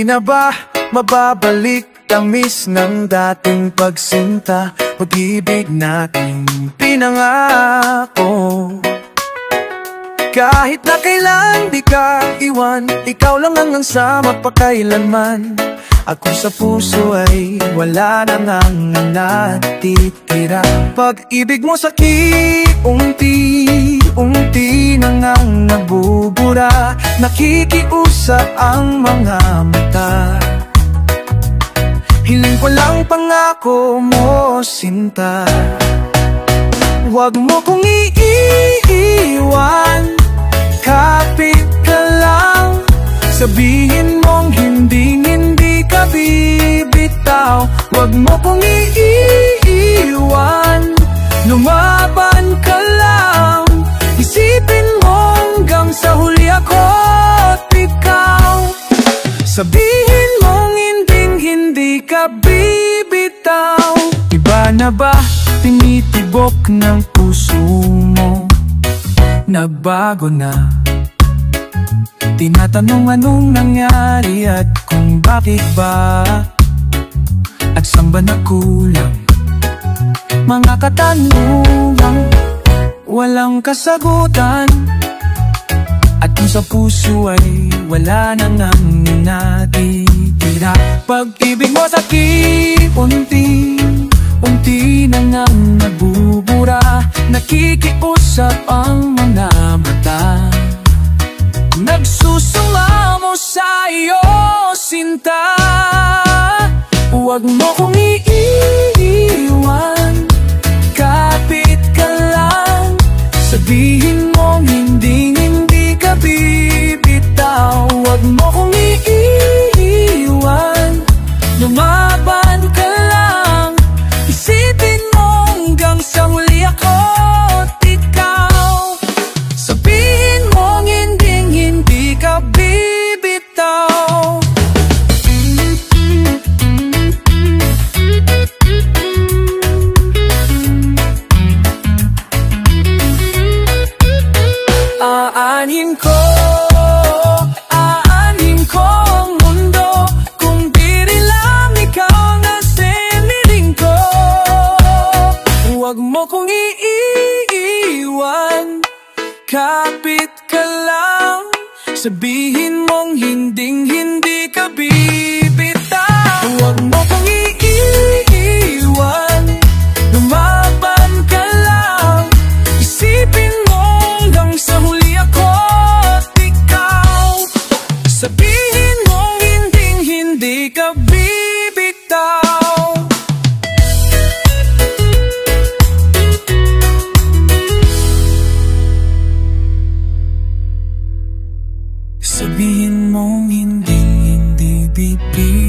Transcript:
na ba mababalik tamis ng dating pagsinta? Pag-ibig nating pinangako. Kahit na kailan di ka iwan, ikaw lang hanggang sa magpakailanman. Ako sa puso ay wala na ngang natitira. Pag-ibig mo sa'kin unti-unti na ngang nabubura. Nakikiusap ang mga mata. Hiling ko lang pangako mo, sinta. Huwag mo kong iiwan, kapit ka lang. Sabihin mong hindi ka bibitaw. Huwag mo kong iiwan, lumaban ka lang. Isipin mo hanggang sa huli ako't ikaw. Sabihin mong hindi ka bibitaw. Iba na ba tinitibok ng puso mo? Nagbago na. Tinatanong anong nangyari at kung bakit ba, at saan ba nakulang? Mga katanungang walang kasagutan. At kung sa puso ay wala na ngang natitira. Pag-ibig mo sa'kin unti-unti na ngang nabubura. Nakikiusap ang mga mata. Nagsusumamo sa'yo, sinta. Huwag mo kong iiwan, kapit ka lang. Sabihin mong hindi ka bibitaw. Huwag mo kong iiwan, lumaban ka lang. Isipin mo hanggang sa huli ako't ikaw. Sabihin mong hindi ka bibitaw. Aanhin ko ang mundo kung di lang ikaw na siniling ko. Huwag mo kong iiwan, kapit ka lang. Sabihin mong hindi ka bibitaw. Huwag mo kong iiwan, lumaban ka lang. Isipin mo hanggang sa huli ako't ikaw. Sabihin mong hindi ka bibitaw. Sabihin mong hindi bibitaw.